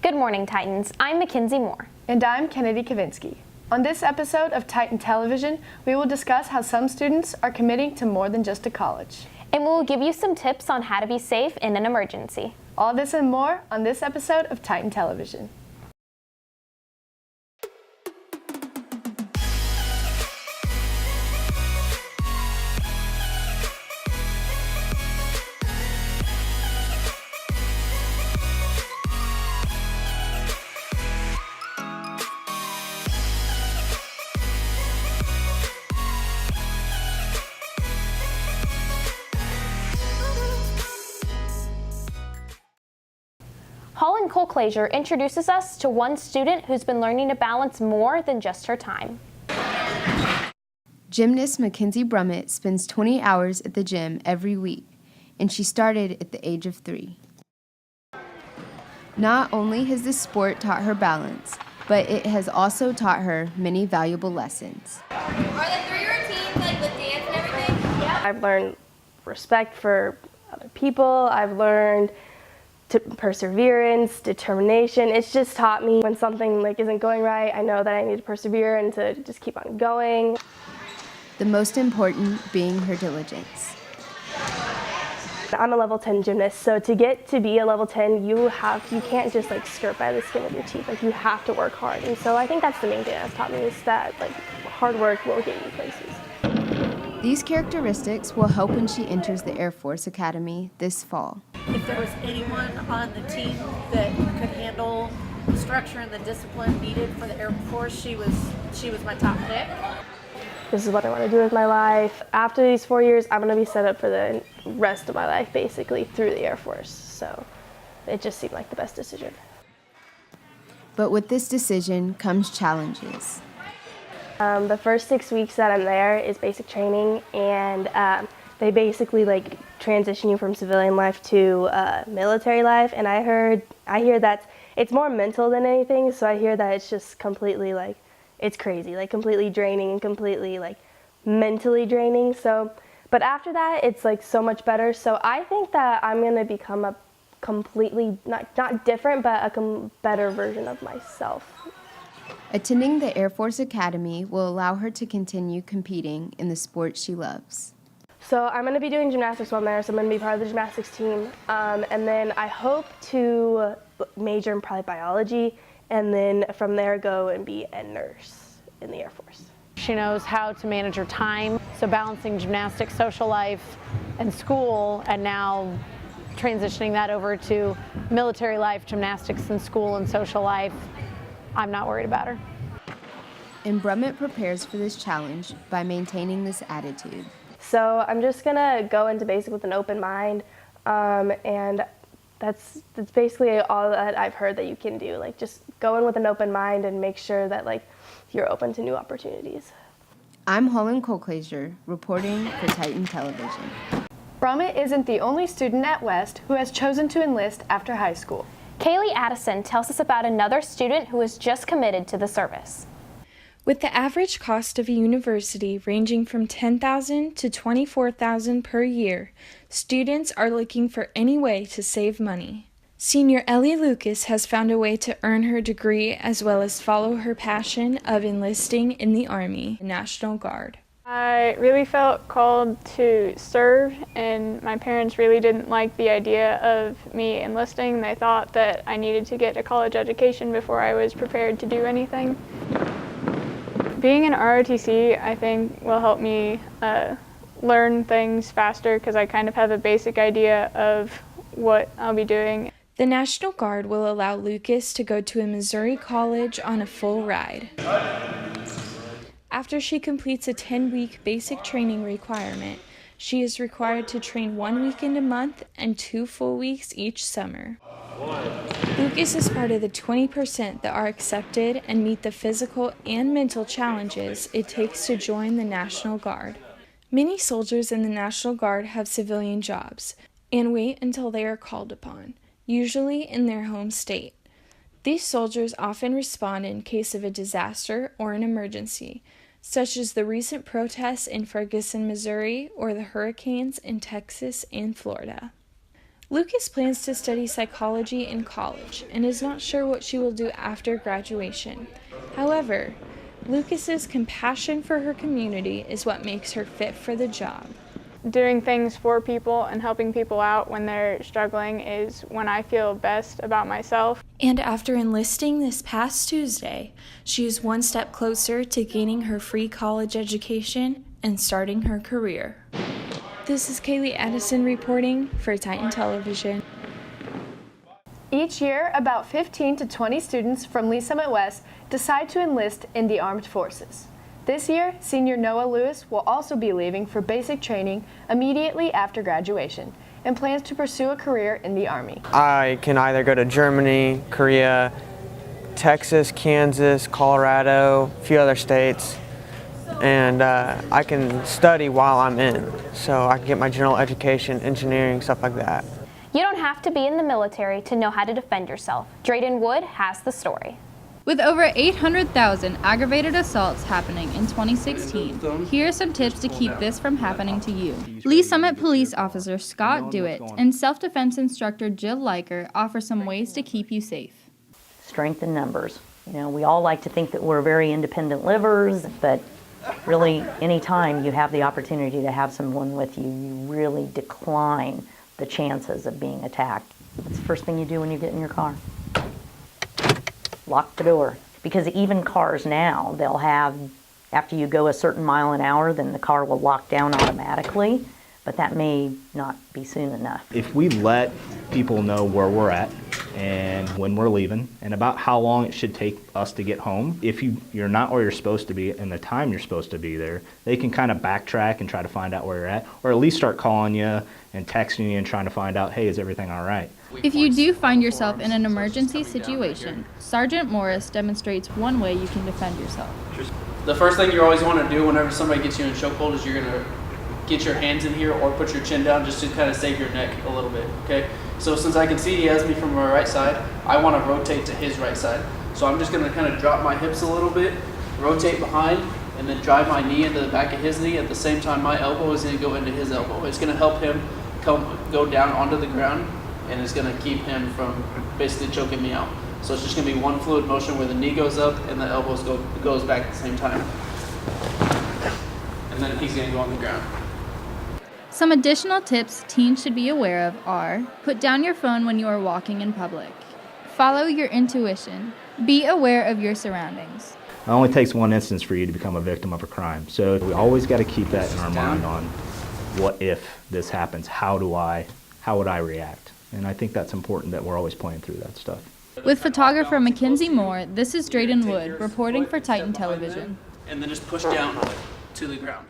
Good morning, Titans. I'm Mackenzie Moore. And I'm Kennedy Kavinsky. On this episode of Titan Television, we will discuss how some students are committing to more than just a college. And we will give you some tips on how to be safe in an emergency. All this and more on this episode of Titan Television. Holland Colclaser introduces us to one student who's been learning to balance more than just her time. Gymnast Mackenzie Brummett spends 20 hours at the gym every week, and she started at the age of 3. Not only has this sport taught her balance, but it has also taught her many valuable lessons. Are the 3 routines like with dance and everything? Yep. I've learned respect for other people. I've learned perseverance, determination. It's just taught me when something isn't going right, I know that I need to persevere and to just keep on going. The most important being her diligence. I'm a level 10 gymnast, so to get to be a level 10, you can't just skirt by the skin of your teeth. You have to work hard. And so I think that's the main thing that's taught me, is that hard work will get you places. These characteristics will help when she enters the Air Force Academy this fall. If there was anyone on the team that could handle the structure and the discipline needed for the Air Force, she was my top pick. This is what I want to do with my life. After these 4 years, I'm going to be set up for the rest of my life, basically, through the Air Force. So it just seemed like the best decision. But with this decision comes challenges. The first 6 weeks that I'm there is basic training, and they basically transition you from civilian life to military life. And I hear that it's more mental than anything. So I hear that it's just completely it's crazy, completely draining and completely mentally draining. So, but after that, it's so much better. So I think that I'm gonna become a completely not different, but a better version of myself. Attending the Air Force Academy will allow her to continue competing in the sport she loves. So I'm going to be doing gymnastics while I'm there, so I'm going to be part of the gymnastics team. And then I hope to major in probably biology, and then from there go and be a nurse in the Air Force. She knows how to manage her time, so balancing gymnastics, social life, and school, and now transitioning that over to military life, gymnastics and school and social life. I'm not worried about her. And Brummett prepares for this challenge by maintaining this attitude. So I'm just gonna go into basic with an open mind, and that's basically all that I've heard that you can do. Just go in with an open mind and make sure that you're open to new opportunities. I'm Holland Colclaser, reporting for Titan Television. Brummett isn't the only student at West who has chosen to enlist after high school. Kaylee Addison tells us about another student who has just committed to the service. With the average cost of a university ranging from $10,000 to $24,000 per year, students are looking for any way to save money. Senior Ellie Lucas has found a way to earn her degree as well as follow her passion of enlisting in the Army, National Guard. I really felt called to serve, and my parents really didn't like the idea of me enlisting. They thought that I needed to get a college education before I was prepared to do anything. Being in ROTC, I think, will help me learn things faster because I kind of have a basic idea of what I'll be doing. The National Guard will allow Lucas to go to a Missouri college on a full ride. After she completes a 10-week basic training requirement, she is required to train 1 weekend a month and 2 full weeks each summer. Lucas is part of the 20% that are accepted and meet the physical and mental challenges it takes to join the National Guard. Many soldiers in the National Guard have civilian jobs and wait until they are called upon, usually in their home state. These soldiers often respond in case of a disaster or an emergency, such as the recent protests in Ferguson, Missouri, or the hurricanes in Texas and Florida. Lucas plans to study psychology in college and is not sure what she will do after graduation. However, Lucas's compassion for her community is what makes her fit for the job. Doing things for people and helping people out when they're struggling is when I feel best about myself. And after enlisting this past Tuesday, she is one step closer to gaining her free college education and starting her career. This is Kaylee Addison reporting for Titan Television. Each year, about 15 to 20 students from Lee Summit West decide to enlist in the armed forces. This year, senior Noah Lewis will also be leaving for basic training immediately after graduation and plans to pursue a career in the Army. I can either go to Germany, Korea, Texas, Kansas, Colorado, a few other states, and I can study while I'm in, so I can get my general education, engineering, stuff like that. You don't have to be in the military to know how to defend yourself. Drayden Wood has the story. With over 800,000 aggravated assaults happening in 2016, here are some tips to keep this from happening to you. Lee Summit Police Officer Scott Dewitt and self-defense instructor Jill Liker offer some ways to keep you safe. Strength in numbers. You know, we all like to think that we're very independent livers, but really anytime you have the opportunity to have someone with you, you really decline the chances of being attacked. It's the first thing you do when you get in your car. Lock the door. Because even cars now, they'll have, after you go a certain mile an hour, then the car will lock down automatically, but that may not be soon enough. If we let people know where we're at and when we're leaving and about how long it should take us to get home, if you're not where you're supposed to be and the time you're supposed to be there, they can kind of backtrack and try to find out where you're at, or at least start calling you and texting you and trying to find out, hey, is everything all right? If you do find yourself in an emergency situation, Sergeant Morris demonstrates one way you can defend yourself. The first thing you always want to do whenever somebody gets you in a chokehold is you're going to get your hands in here or put your chin down just to kind of save your neck a little bit, okay? So since I can see he has me from my right side, I want to rotate to his right side. So I'm just going to kind of drop my hips a little bit, rotate behind, and then drive my knee into the back of his knee. At the same time, my elbow is going to go into his elbow. It's going to help him go down onto the ground, and it's going to keep him from basically choking me out. So it's just going to be one fluid motion where the knee goes up and the elbows goes back at the same time. And then he's going to go on the ground. Some additional tips teens should be aware of are: put down your phone when you are walking in public. Follow your intuition. Be aware of your surroundings. It only takes one instance for you to become a victim of a crime. So we always got to keep that in our mind on what if this happens, how would I react? And I think that's important that we're always playing through that stuff. With photographer Mackenzie Moore, this is Drayden Wood reporting for Titan Television. And then just push down to the ground.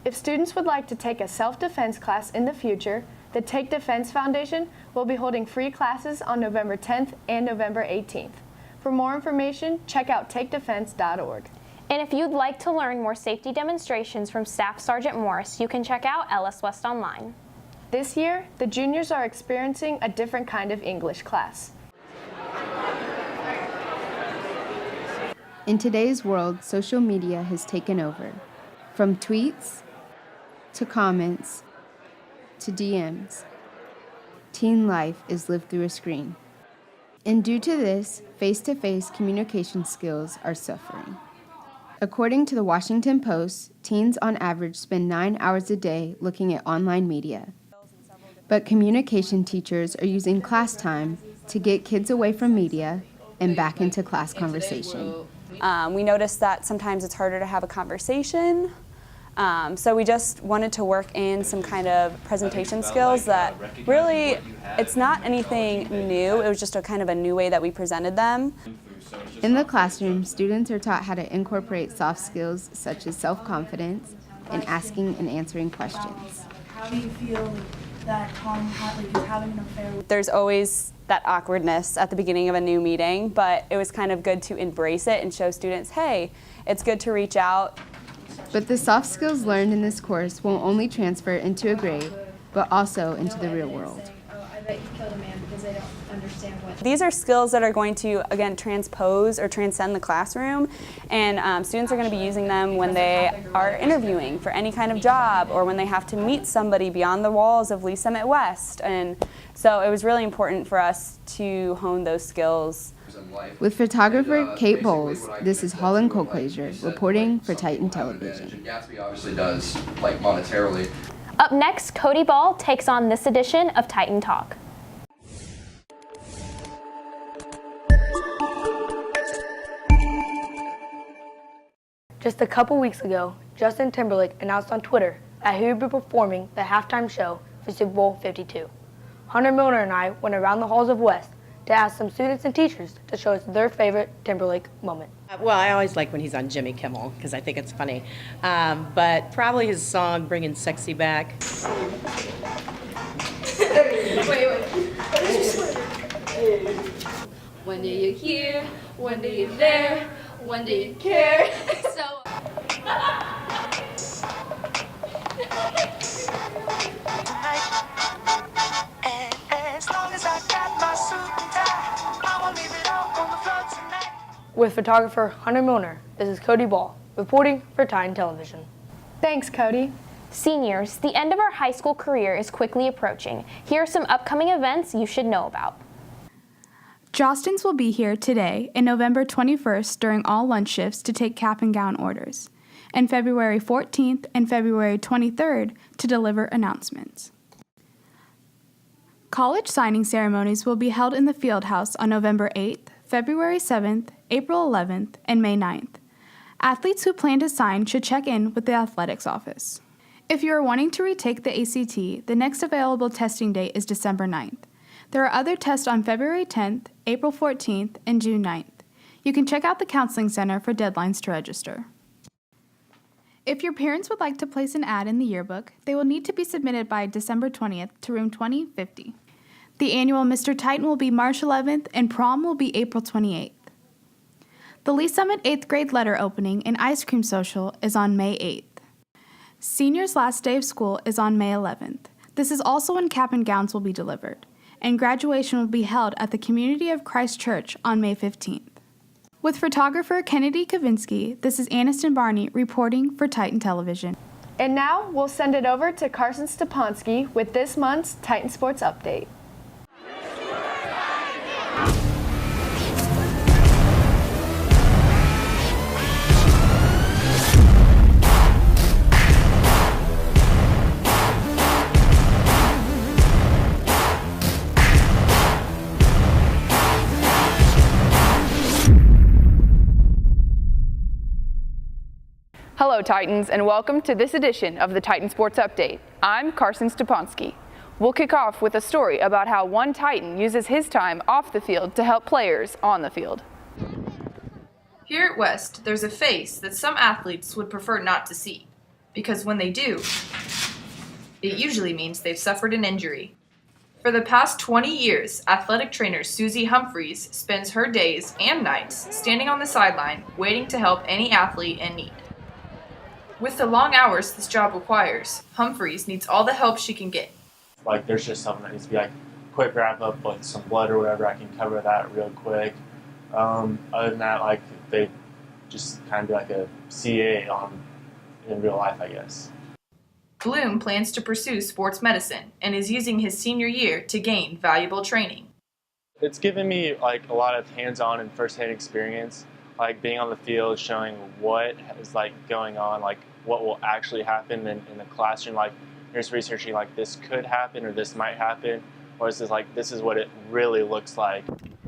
If students would like to take a self-defense class in the future, the Take Defense Foundation will be holding free classes on November 10th and November 18th. For more information, check out takedefense.org. And if you'd like to learn more safety demonstrations from Staff Sergeant Morris, you can check out LS West Online. This year, the juniors are experiencing a different kind of English class. In today's world, social media has taken over. From tweets to comments to DMs, teen life is lived through a screen. And due to this, face-to-face communication skills are suffering. According to the Washington Post, teens on average spend 9 hours a day looking at online media. But communication teachers are using class time to get kids away from media and back into class conversation. We noticed that sometimes it's harder to have a conversation. So we just wanted to work in some kind of presentation skills that really, it's not anything new, it was just a kind of a new way that we presented them. In the classroom, students are taught how to incorporate soft skills such as self-confidence and asking and answering questions. How do you feel that Tom Hatley is having an affair with? There's always that awkwardness at the beginning of a new meeting, but it was kind of good to embrace it and show students, hey, it's good to reach out. But the soft skills learned in this course won't only transfer into a grade, but also into the real world. Oh, I bet you killed a man because they don't understand what. These are skills that are going to, again, transpose or transcend the classroom, and students are going to be using them when they are interviewing for any kind of job or when they have to meet somebody beyond the walls of Lee Summit West. And so it was really important for us to hone those skills. With photographer Kate Bowles, this is Holland Colclaser reporting for Titan Television. Gatsby obviously does, like, monetarily. Up next, Cody Ball takes on this edition of Titan Talk. Just a couple weeks ago, Justin Timberlake announced on Twitter that he would be performing the halftime show for Super Bowl 52. Hunter Milner and I went around the halls of West to ask some students and teachers to show us their favorite Timberlake moment. Well, I always like when he's on Jimmy Kimmel because I think it's funny. But probably his song, Bringing Sexy Back. Wait. One day you're here, one day you're there, one day you care. So. With photographer Hunter Milner, this is Cody Ball, reporting for Titan Television. Thanks, Cody. Seniors, the end of our high school career is quickly approaching. Here are some upcoming events you should know about. Jostens will be here today and November 21st during all lunch shifts to take cap and gown orders, and February 14th and February 23rd to deliver announcements. College signing ceremonies will be held in the Fieldhouse on November 8th, February 7th, April 11th, and May 9th. Athletes who plan to sign should check in with the athletics office. If you are wanting to retake the ACT, the next available testing date is December 9th. There are other tests on February 10th, April 14th, and June 9th. You can check out the Counseling Center for deadlines to register. If your parents would like to place an ad in the yearbook, they will need to be submitted by December 20th to room 2050. The annual Mr. Titan will be March 11th and prom will be April 28th. The Lee Summit 8th grade letter opening and ice cream social is on May 8th. Seniors' last day of school is on May 11th. This is also when cap and gowns will be delivered, and graduation will be held at the Community of Christ Church on May 15th. With photographer Kennedy Kavinsky, this is Aniston Barney reporting for Titan Television. And now we'll send it over to Carson Stepanski with this month's Titan Sports Update. Hello Titans, and welcome to this edition of the Titan Sports Update. I'm Carson Stepanski. We'll kick off with a story about how one Titan uses his time off the field to help players on the field. Here at West, there's a face that some athletes would prefer not to see, because when they do, it usually means they've suffered an injury. For the past 20 years, athletic trainer Susie Humphreys spends her days and nights standing on the sideline waiting to help any athlete in need. With the long hours this job requires, Humphreys needs all the help she can get. Like, there's just something that needs to be like quick wrap up, like some blood or whatever, I can cover that real quick. Other than that, like, they just kind of be like a CA in real life, I guess. Bloom plans to pursue sports medicine and is using his senior year to gain valuable training. It's given me like a lot of hands-on and first-hand experience, like being on the field, showing what is like going on, like what will actually happen in the classroom. Like, here's researching like this could happen or this might happen, or this is like this is what it really looks like.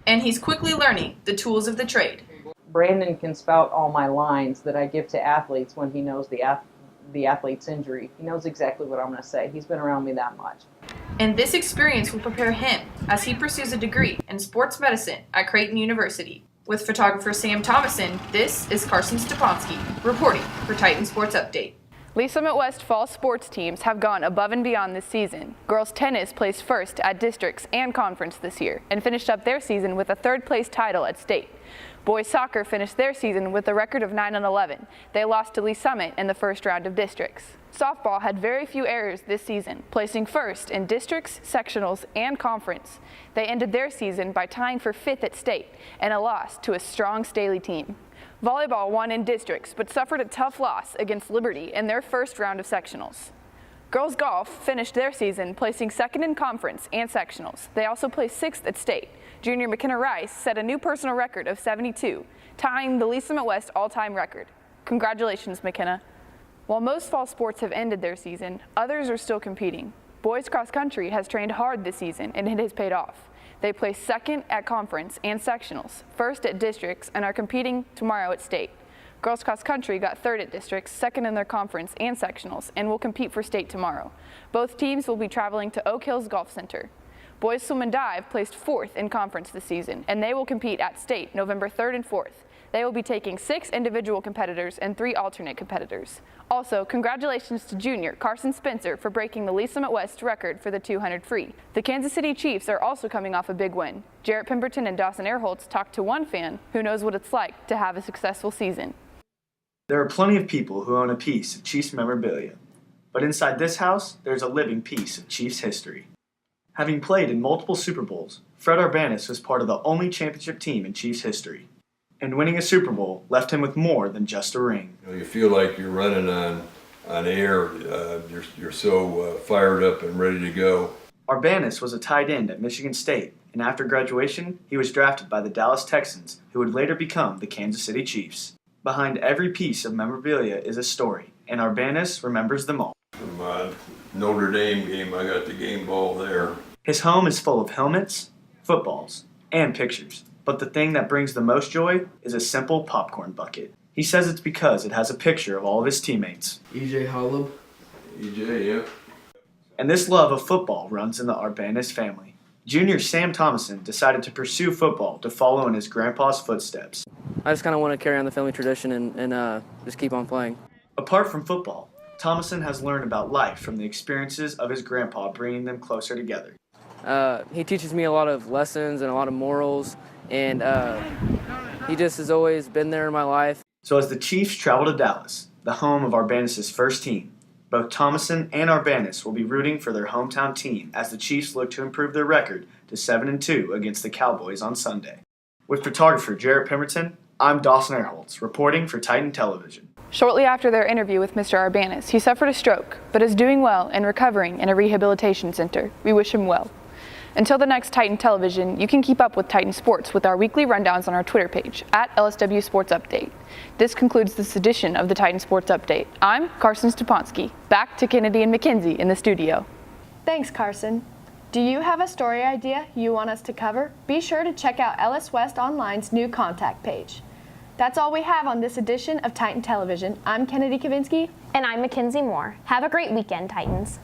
And he's quickly learning the tools of the trade. Brandon can spout all my lines that I give to athletes when he knows the athlete's injury. He knows exactly what I'm going to say. He's been around me that much. And this experience will prepare him as he pursues a degree in sports medicine at Creighton University. With photographer Sam Thomason, this is Carson Stepanski reporting for Titan Sports Update. Lee Summit West fall sports teams have gone above and beyond this season. Girls tennis placed first at districts and conference this year and finished up their season with a third-place title at state. Boys soccer finished their season with a record of 9-11. They lost to Lee Summit in the first round of districts. Softball had very few errors this season, placing first in districts, sectionals, and conference. They ended their season by tying for 5th at state and a loss to a strong Staley team. Volleyball won in districts but suffered a tough loss against Liberty in their first round of sectionals. Girls golf finished their season placing 2nd in conference and sectionals. They also placed 6th at state. Junior McKenna Rice set a new personal record of 72, tying the Lee Summit West all-time record. Congratulations, McKenna. While most fall sports have ended their season, others are still competing. Boys cross country has trained hard this season and it has paid off. They placed 2nd at conference and sectionals, 1st at districts, and are competing tomorrow at state. Girls cross country got 3rd at districts, 2nd in their conference and sectionals, and will compete for state tomorrow. Both teams will be traveling to Oak Hills Golf Center. Boys swim and dive placed 4th in conference this season, and they will compete at state November 3rd and 4th. They will be taking 6 individual competitors and 3 alternate competitors. Also, congratulations to junior Carson Spencer for breaking the Lee Summit West record for the 200 free. The Kansas City Chiefs are also coming off a big win. Jarrett Pemberton and Dawson Airholtz talked to one fan who knows what it's like to have a successful season. There are plenty of people who own a piece of Chiefs memorabilia, but inside this house, there's a living piece of Chiefs history. Having played in multiple Super Bowls, Fred Arbanis was part of the only championship team in Chiefs history. And winning a Super Bowl left him with more than just a ring. You feel like you're running on air. You're so fired up and ready to go. Arbanis was a tight end at Michigan State, and after graduation, he was drafted by the Dallas Texans, who would later become the Kansas City Chiefs. Behind every piece of memorabilia is a story, and Arbanis remembers them all. From my Notre Dame game, I got the game ball there. His home is full of helmets, footballs, and pictures. But the thing that brings the most joy is a simple popcorn bucket. He says it's because it has a picture of all of his teammates. E.J. Holub. E.J., yeah. And this love of football runs in the Arbanis family. Junior Sam Thomason decided to pursue football to follow in his grandpa's footsteps. I just kind of want to carry on the family tradition and just keep on playing. Apart from football, Thomason has learned about life from the experiences of his grandpa, bringing them closer together. He teaches me a lot of lessons and a lot of morals, and he just has always been there in my life. So as the Chiefs travel to Dallas, the home of Arbanis' first team, both Thomason and Arbanis will be rooting for their hometown team as the Chiefs look to improve their record to 7-2 against the Cowboys on Sunday. With photographer Jarrett Pemberton, I'm Dawson Airholtz, reporting for Titan Television. Shortly after their interview with Mr. Arbanis, he suffered a stroke, but is doing well and recovering in a rehabilitation center. We wish him well. Until the next Titan Television, you can keep up with Titan Sports with our weekly rundowns on our Twitter page, @LSW Sports Update. This concludes this edition of the Titan Sports Update. I'm Carson Stuponsky. Back to Kennedy and McKenzie in the studio. Thanks, Carson. Do you have a story idea you want us to cover? Be sure to check out LS West Online's new contact page. That's all we have on this edition of Titan Television. I'm Kennedy Kavinsky. And I'm Mackenzie Moore. Have a great weekend, Titans.